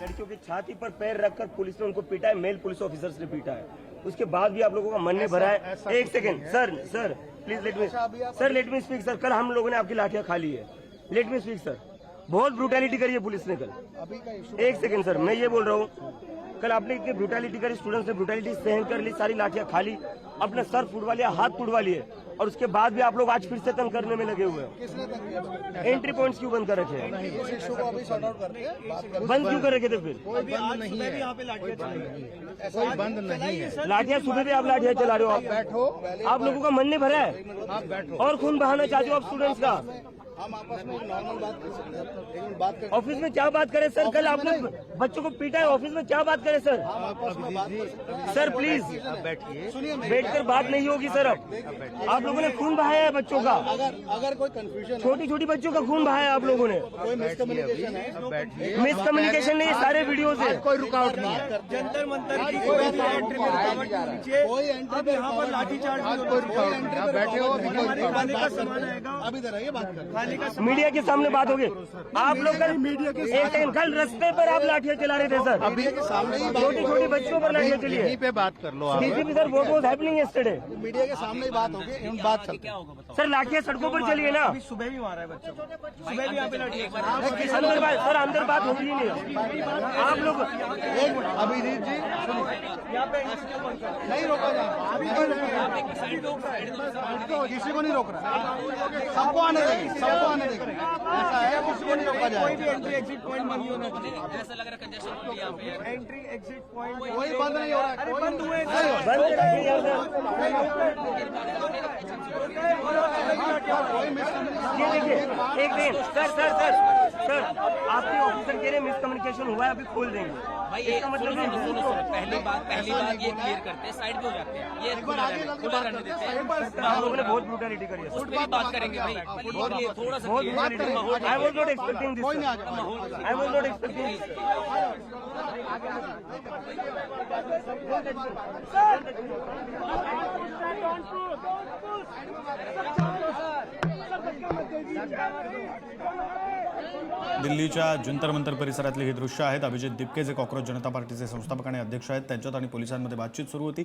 लड़कियों की छाती पर पैर रखकर पुलिस ने उनको पीटा है, मेल पुलिस ऑफिसर्स ने पीटा है। उसके बाद भी आप लोगों का मन नहीं भरा है। एक second sir please let me speak sir. कल हम लोगों ने आपकी लाठियां खा ली है। Let me speak sir. बहुत ब्रूटैलिटी करी है पुलिस ने कल। एक सेकंड सर, मैं ये बोल रहा हूँ, कल आपने इतनी ब्रूटैलिटी करी, स्टूडेंट्स ने ब्रूटैलिटी सहन कर ली, सारी लाठियां खा ली, अपना सर फुड़वा लिया, हाथ फुड़वा लिए, और उसके बाद भी आप लोग आज फिर से तंग करने में लगे हुए हैं। एंट्री पॉइंट्स क्यों बंद कर रखे हैं? बंद क्यों कर रखे थे फिर? कोई बंद नहीं है, कोई बंद नहीं है। लाठियां सुबह भी आप लाठियां चला रहे हो। आप बैठो, आप लोगों का मन नहीं भरा है? आप बैठो। और खून बहाना चाहते हो आप स्टूडेंट्स का? हम आपस में नॉर्मल बात कर सकते हैं, बात कर। ऑफिस में क्या बात करें सर? कल आपने बच्चों को पीटा है, ऑफिस में क्या बात करें सर? हम आपस में बात कर सकते हैं। सर प्लीज बैठिए, सुनिए, बैठकर बात नहीं होगी सर। अब आप लोगों ने खून बहाया है बच्चों का। अगर कोई कंफ्यूजन, छोटी छोटी बच्चों का खून बहाया है आप लोगों ने। कोई मिसकम्युनिकेशन है, मिसकम्युनिकेशन नहीं, सारे वीडियो से कोई रुकावट नहीं है। जंतर मंतर की कोई एंट्री में रुकावट नहीं नीचे। कोई एंट्री, अब यहाँ पर लाठीचार्ज नहीं कोई होना रुकावट नहीं। आप बैठे हो, चाहिए। खाने का सामान आएगा, अब इधर आइए, बात कर। खाने का मीडिया के सामने बात होगी। आप लोग कल मीडिया के एक सेकंड, कल रास्ते पर आप लाठियां चला रहे थे सर। अभी के सामने ही बात छोटी छोटी बच्चों पर लाठियां चली है। यहीं पे बात कर लो आप। डीसीपी सर, व्हाट वाज हैपनिंग यस्टरडे? मीडिया के सामने ही बात होगी, हम बात चलते हैं। सर लाठियां सड़कों पर चली है ना? अभी सुबह भी मारा है बच्चों को, सुबह भी यहाँ पे लाठी अंदर बात सर, अंदर बात होगी ही नहीं। आप लोग एक मिनट, अभिजीत जी सुनिए, यहाँ पे एंट्री क्यों बंद कर? नहीं रोका जा रहा, अभी कोई किसी को नहीं रोक रहा, सबको आने देंगे, सबको आने देंगे। ऐसा है, किसी को नहीं रोका कोई भी जाएगा। एंट्री एग्जिट पॉइंट बंद नहीं होना चाहिए। ऐसा लग रहा है कंजेशन हो गया यहाँ पे। एंट्री एग्जिट पॉइंट कोई बंद नहीं हो रहा है, अरे कोई बंद हुए नहीं हो रहा। बंद रखिए यार सर। ये देखिए, एक दिन सर आपके ऑफिसर कह रहे मिसकम्युनिकेशन हुआ है, अभी खोल देंगे। भाई इसका मतलब सुनो, सुनो, सुनो, पहली बात ये क्लियर करते हैं, साइड पे हो जाते हैं, ये खुला रहने देते हैं। आप लोगों ने बहुत ब्रूटैलिटी करी है। उस पर भी बात करेंगे भाई, बोलिए थोड़ा सा बहुत clear ब्रूटैलिटी। करें, माहौल आई वाज नॉट एक्सपेक्टिंग दिस। कोई नहीं आ जाएगा। आई वाज नॉट एक्सपेक्टिंग दिस। दिल्लीच्या जंतर मंतर परिसरातली ही दृश्य आहेत। अभिजित दिपके जे कॉक्रोच जनता पार्टीचे संस्थापक आणि अध्यक्ष आहेत, त्यांच्यात आणि पोलिसांमध्ये बातचीत सुरू होती।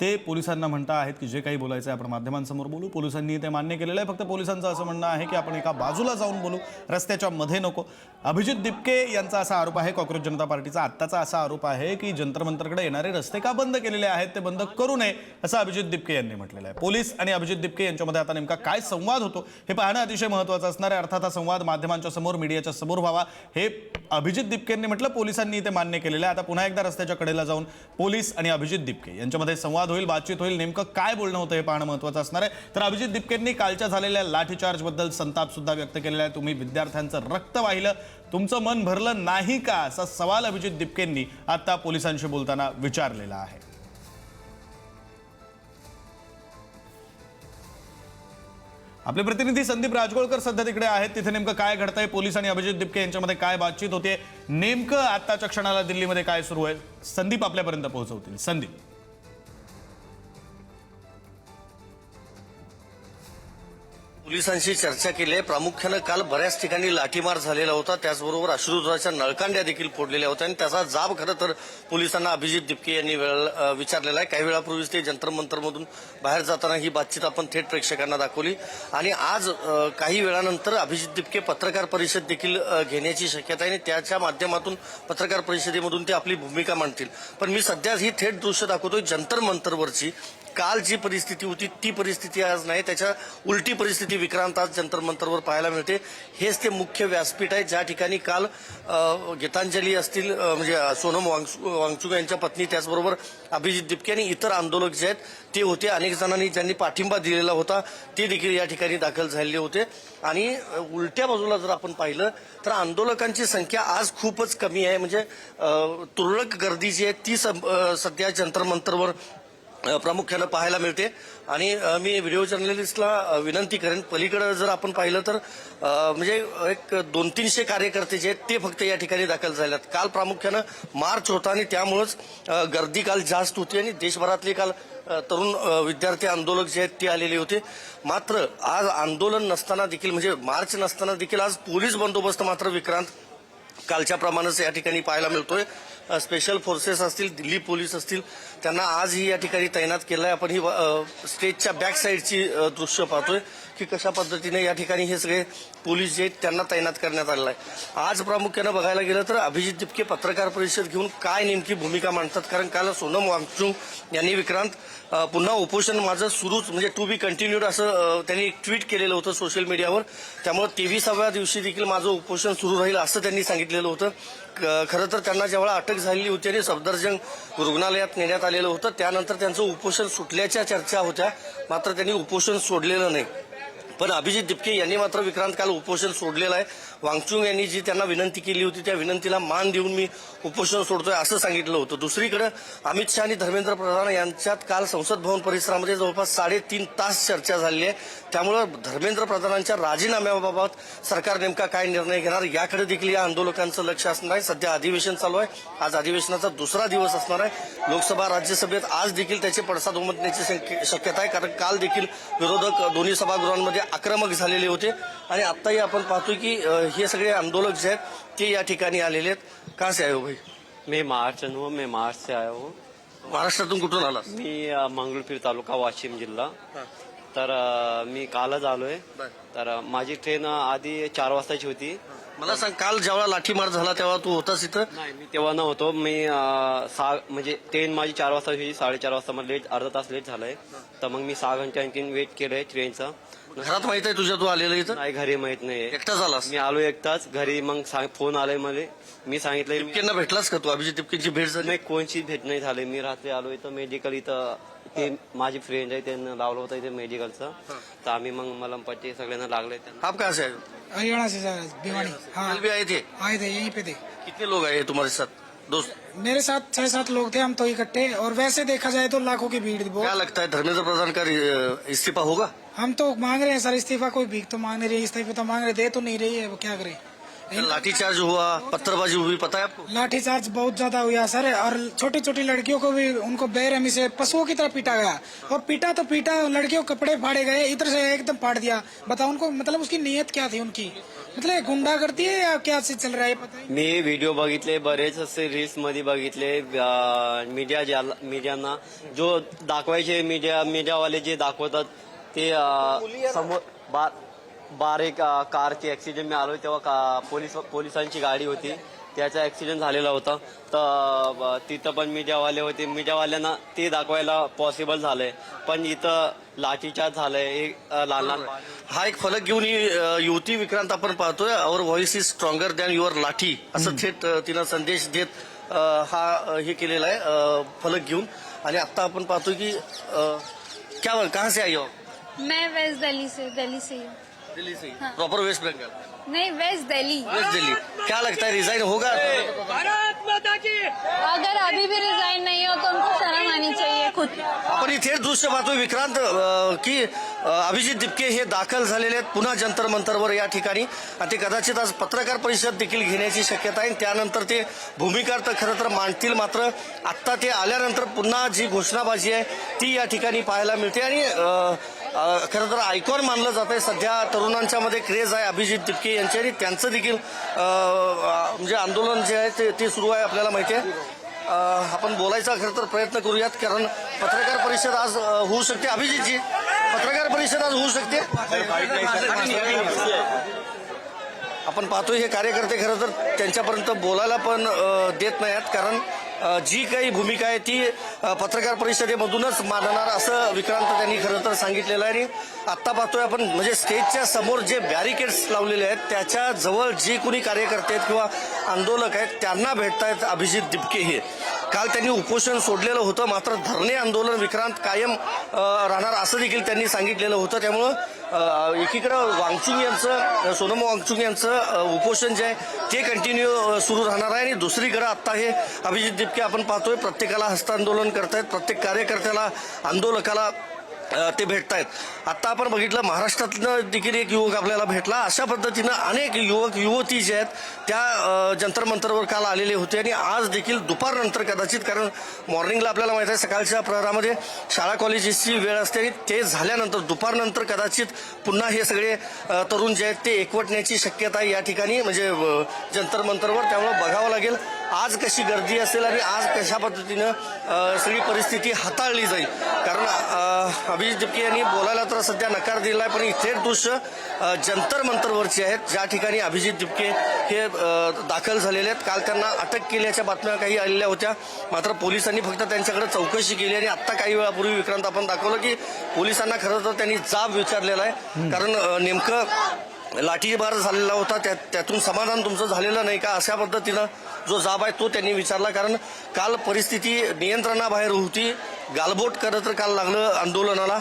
ते पोलिसांना म्हणता आहेत की जे काही बोलायचं आहे आपण माध्यमांसमोर बोलू। पोलिसांनी ते मान्य केलेलं आहे, फक्त पोलिसांचं असं म्हणणं आहे की आपण एका बाजूला जाऊन बोलू, रस्त्याच्या मध्ये नको। अभिजित दिपके यांचा असा आरोप आहे, कॉक्रोच जनता पार्टीचा आत्ताचा असा आरोप आहे की जंतर मंतरकडे येणारे रस्ते का बंद केलेले आहेत, ते बंद करू नये असं अभिजित दिपके यांनी म्हटलेलं आहे। पोलीस आणि अभिजित दिपके यांच्यामध्ये आता नेमका काय संवाद होतो हे पाहणं अतिशय महत्त्वाचं असणार आहे। अर्थात हा संवाद माध्यमांच्या समोर, मीडियाच्या समोर व्हावा हे अभिजित दिपकेंनी म्हटलं, पोलिसांनी ते मान्य केलेलं आहे। आता पुन्हा एकदा रस्त्याच्या कडेला जाऊन पोलीस आणि अभिजित दिपके यांच्यामध्ये संवाद होईल, बातचीत होईल, नेमकं काय बोलणं होतं हे पाहणं महत्त्वाचं असणार आहे। तर अभिजित दिपकेंनी कालच्या झालेल्या लाठीचार्ज बद्दल संताप सुद्धा व्यक्त केलेला आहे। तुम्ही विद्यार्थ्यांचं रक्त वाहिलं, तुमचं मन भरलं नाही का, असा सवाल अभिजित दिपकेंनी आता पोलिसांशी बोलताना विचारलेला आहे। आपले प्रतिनिधी संदीप राजगोळकर सध्या तिकडे आहेत, तिथे नेमकं काय घडतंय, पोलीस आणि अभिजित दिपके यांच्यामध्ये काय बातचीत होते, नेमकं आताच्या क्षणाला दिल्लीमध्ये काय सुरू आहे, संदीप आपल्यापर्यंत पोहोचवतील। संदीप, पोलिसांशी चर्चा केली आहे। प्रामुख्यानं काल बऱ्याच ठिकाणी लाठीमार झालेला होता, त्याचबरोबर अश्रुधुराच्या नळकांड्या देखील फोडलेल्या होत्या आणि त्याचा जाब खरं तर पोलिसांना अभिजित दिपके यांनी विचारलेला आहे। काही वेळापूर्वीच ते जंतर मंतरमधून बाहेर जाताना ही बातचीत आपण थेट प्रेक्षकांना दाखवली आणि आज काही वेळानंतर अभिजित दिपके पत्रकार परिषद देखील घेण्याची शक्यता आहे आणि त्याच्या माध्यमातून पत्रकार परिषदेमधून ते आपली भूमिका मांडतील। पण मी सध्या ही थेट दृश्य दाखवतोय जंतर मंतरवरची। काल जी परिस्थिती होती ती परिस्थिती आज नाही, त्याच्या उलटी परिस्थिती विक्रांत आज जंतर मंतरवर पाहायला मिळते। हेच ते मुख्य व्यासपीठ आहे ज्या ठिकाणी काल गीतांजली असतील, म्हणजे सोनम वांगचुक यांच्या पत्नी, त्याचबरोबर अभिजित दिपके आणि इतर आंदोलक जे आहेत ते होते। अनेक जणांनी ज्यांनी पाठिंबा दिलेला होता ते देखील या ठिकाणी दाखल झालेले होते आणि उलट्या बाजूला जर आपण पाहिलं तर आंदोलकांची संख्या आज खूपच कमी आहे। म्हणजे तुरळक गर्दी जी आहे ती सध्या जंतर मंतरवर प्रामुख्यानं पाहायला मिळते आणि मी व्हिडिओ जर्नलिस्टला विनंती करेन, पलीकडे जर आपण पाहिलं तर म्हणजे एक 200-300 कार्यकर्ते जे आहेत ते फक्त या ठिकाणी दाखल झाले आहेत। काल प्रामुख्यानं मार्च होता आणि त्यामुळेच गर्दी काल जास्त होती आणि देशभरातले काल तरुण विद्यार्थी आंदोलक जे आहेत ते आलेले होते। मात्र आज आंदोलन नसताना देखील, म्हणजे मार्च नसताना देखील आज पोलीस बंदोबस्त मात्र विक्रांत कालच्याप्रमाणेच या ठिकाणी पाहायला मिळतोय. स्पेशल फोर्सेस असतील, दिल्ली पोलीस असतील, त्यांना आजही या ठिकाणी तैनात केलं आहे. आपण ही स्टेजच्या बॅक साईडची दृश्य पाहतोय की कशा पद्धतीने या ठिकाणी हे सगळे पोलीस जे आहेत त्यांना तैनात करण्यात आलेलं आहे. आज प्रामुख्यानं बघायला गेलं तर अभिजित दिपके पत्रकार परिषद घेऊन काय नेमकी भूमिका मांडतात, कारण काल सोनम वांगचुक यांनी विक्रांत पुन्हा उपोषण माझं सुरूच म्हणजे टू बी कंटिन्यूड असं त्यांनी एक ट्विट केलेलं होतं सोशल मीडियावर. त्यामुळे 23व्या दिवशी देखील माझं उपोषण सुरू राहील असं त्यांनी सांगितलेलं होतं. खरं तर त्यांना जेव्हा अटक झालेली होती आणि सफदरजंग रुग्णालयात नेण्यात आलेलं होतं त्यानंतर त्यांचं उपोषण सुटल्याच्या चर्चा होत्या, मात्र त्यांनी उपोषण सोडलेलं नाही. पण अभिजित दिपके यांनी मात्र विक्रांत काल उपोषण सोडलेलं आहे. वांगचुक यांनी जी त्यांना विनंती केली होती त्या विनंतीला मान देऊन मी उपोषण सोडतोय असं सांगितलं होतं. दुसरीकडे अमित शहा आणि धर्मेंद्र प्रधान यांच्यात काल संसद भवन परिसरामध्ये जवळपास 3.5 तास चर्चा झाली आहे. त्यामुळे धर्मेंद्र प्रधानांच्या राजीनाम्याबाबत सरकार नेमका काय निर्णय घेणार याकडे देखील या आंदोलकांचं लक्ष असणार आहे. सध्या अधिवेशन चालू आहे. आज अधिवेशनाचा दुसरा दिवस असणार आहे. लोकसभा राज्यसभेत आज देखील त्याचे पडसाद उमटण्याची शक्यता आहे, कारण काल देखील विरोधक दोन्ही सभागृहांमध्ये आक्रमक झालेले होते आणि आत्ताही आपण पाहतोय की हे सगळे आंदोलक जे आहेत ते या ठिकाणी आलेले आहेत. कहाँ से आए हो भाई? मैं महाराष्ट्र से आया हूँ. महाराष्ट्रातून कुठून आला? मी मंगरुळपीर तालुका वाशिम जिल्हा. तर मी कालच आलोय. तर माझी ट्रेन आधी 4 वाजताची होती. मला सांग, काल जेव्हा लाठीमार झाला तेव्हा तू होतास इथं? नाही, मी तेव्हा नव्हतो. मी म्हणजे ट्रेन माझी 4 वाजता होती. 4:30 वाजता मला अर्धा तास लेट झालाय. तर मग मी 6 घंटे आणखी वेट केलंय ट्रेनचा. घरात माहित आहे तुझ्या तू आलेलं इथं? नाही, घरी माहित नाही. एकटाच आलास? मी आलो एकटाच घरी. मग फोन आलाय मला. मी सांगितलंय दिपकेंना भेटलास का तू? अभिजित दिपकेंची भेट झाली? नाही, कोणची भेट नाही झाली. मी रात्री आलो इथं मेडिकल. इथं ते माझी फ्रेंड आहे, त्यांना लावलं होतं इथे मेडिकलचं. तर आम्ही मग मलमपट्टी सगळ्यांना लागले. आप कहाँ से आए? हरियाणा से सर, भिवानी. हाँ, कल भी आए थे? आए थे, यहीं पे थे. कितने लोग आए तुम्हारे साथ दोस्त? मेरे साथ 6-7 लोग थे हम तो इकट्ठे. और वैसे देखा जाए तो लाखों की भीड़ थी क्या बहुत. लगता है धर्मेंद्र प्रधान का इस्तीफा होगा? हम तो मांग रहे हैं सर इस्तीफा. कोई भीख तो मांग नहीं रही, इस्तीफा तो मांग रहे, दे तो नहीं रही है. वो क्या करे. लाठीचार्ज हुआ, पत्थरबाजी हुई, पता है आपको? लाठीचार्ज बहुत ज्यादा हुआ सर. और छोटी छोटी लड़कियों को भी उनको बेरहमी से पशुओं की तरह पीटा गया. और पीटा तो पीटा, लड़कियों के कपड़े फाड़े गए, इधर से एकदम फाड़ दिया. बताओ उनको, मतलब उसकी नीयत क्या थी उनकी. मतलब गुंडा करती है या क्या से चल रहा है पता नहीं. मी व्हिडिओ बघितले, बरेच असे रील्स मध्ये बघितले. मीडियांना जो दाखवायचे, मीडियावाले जे दाखवतात ते समोर बारीक कारची ऍक्सिडेंट. मी आलोय तेव्हा पोलिसांची गाडी होती, त्याचा ऍक्सिडेंट झालेला होता. तर तिथं पण मीडियावाले होते. मीडियावाल्यांना ते दाखवायला पॉसिबल झालंय, पण इथं लाठीचार्ज झालंय. लहान लहान हा एक फलक घेऊन ही युवती विक्रांत आपण पाहतोय. Our voice is stronger than your lathi असं थेट तिनं संदेश देत हा हे केलेला आहे फलक घेऊन. आणि आता आपण पाहतोय की क्या कहाँ से आई हो? मैं वेस्ट दिल्ली से ही हूँ. दिल्ली से? हाँ. प्रॉपर वेस्ट बंगाल? नहीं, वेस्ट दिल्ली. वेस्ट दिल्ली. क्या लगता है रिजाइन होगा? अगर अभी भी रिजाइन नहीं हो तो उनको शर्म आनी चाहिए खुद. आपण इथे दृश्य पाहतोय विक्रांत की अभिजित दिपके हे दाखल झालेले आहेत पुन्हा जंतर मंतरवर या ठिकाणी. आणि ते कदाचित आज पत्रकार परिषद देखील घेण्याची शक्यता आहे. त्यानंतर ते भूमिका तर खरं तर मांडतील, मात्र आत्ता ते आल्यानंतर पुन्हा जी घोषणाबाजी आहे ती या ठिकाणी पाहायला मिळते. आणि खरं तर आयकॉन मानलं जात आहे. सध्या तरुणांच्या मध्ये क्रेज आहे अभिजित दिपके यांचे, आणि त्यांचं देखील म्हणजे आंदोलन जे आहे ते सुरू आहे आपल्याला माहिती आहे. आपण बोलायचा खरं तर प्रयत्न करूयात, कारण पत्रकार परिषद आज होऊ शकते. अभिजितजी, पत्रकार परिषद आज होऊ शकते. आपण पाहतोय हे कार्यकर्ते खरं तर त्यांच्यापर्यंत बोलायला पण देत नाहीत, कारण जी काही भूमिका आहे ती पत्रकार परिषदेमधूनच मांडणार असं विक्रांत त्यांनी खरं तर सांगितलेलं आहे. आणि आत्ता पाहतोय आपण म्हणजे स्टेजच्या समोर जे बॅरिकेड्स लावलेले आहेत त्याच्या जवळ जे कोणी कार्यकर्ते आहेत किंवा आंदोलक आहेत त्यांना भेटतायत अभिजित दिपके हे. काल त्यांनी उपोषण सोडलेलं होतं, मात्र धरणे आंदोलन विक्रांत कायम राहणार असं देखील त्यांनी सांगितलेलं होतं. त्यामुळं एकीकडं वांगचुक यांचं, सोनम वांगचुक यांचं उपोषण जे आहे ते कंटिन्यू सुरू राहणार आहे. आणि दुसरीकडे आत्ता हे अभिजित दिपके आपण पाहतोय प्रत्येकाला हस्तांदोलन करतायत, प्रत्येक कार्यकर्त्याला, आंदोलकाला ते भेटतायत. आता आपण बघितलं महाराष्ट्रातनं देखील एक युवक आपल्याला भेटला. अशा पद्धतीनं अनेक युवक युवती जे आहेत त्या जंतर मंतरवर काल आलेले होते आणि आज देखील दुपारनंतर कदाचित, कारण मॉर्निंगला आपल्याला माहिती आहे सकाळच्या प्रहरामध्ये शाळा कॉलेजेसची वेळ असते आणि ते झाल्यानंतर दुपारनंतर कदाचित पुन्हा हे सगळे तरुण जे आहेत ते एकवटण्याची शक्यता या ठिकाणी म्हणजे जंतर मंतरवर. त्यामुळे बघावं लागेल आज कशी गर्दी असेल आणि आज कशा पद्धतीनं सगळी परिस्थिती हाताळली जाईल. कारण अभिजित दिपके यांनी बोलायला तर सध्या नकार दिला आहे, पण इथे दृश्य जंतर मंतरवरची आहेत ज्या ठिकाणी अभिजित दिपके हे दाखल झालेले आहेत. काल त्यांना अटक केल्याच्या बातम्या काही आलेल्या होत्या, मात्र पोलिसांनी फक्त त्यांच्याकडे चौकशी केली आणि आता काही वेळापूर्वी विक्रांत आपण दाखवलं की पोलिसांना खरं तर त्यांनी जाब विचारलेला आहे. कारण नेमकं लाठीमार झालेला होता त्यातून समाधान तुमचं झालेलं नाही का, अशा पद्धतीनं जो जाब आहे तो त्यांनी विचारला. कारण काल परिस्थिती नियंत्रणाबाहेर होती, गालबोट करत काल लागलं आंदोलनाला.